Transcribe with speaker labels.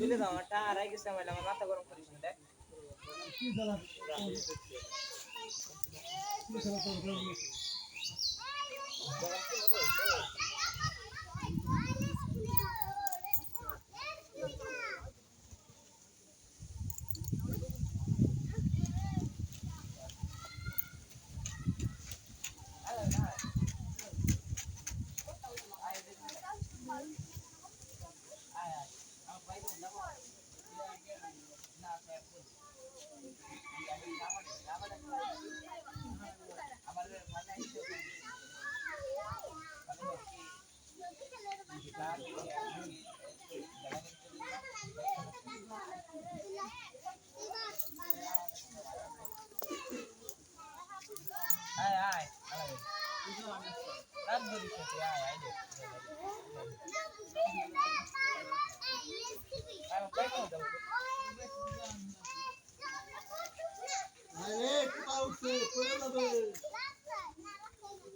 Speaker 1: তুলে দাও আমারটা আর আই গেছে আমার মাথা গরম করিস না দেখ আয় আয় রাত ধরে খেতে আয় আয় রে আমি দেখো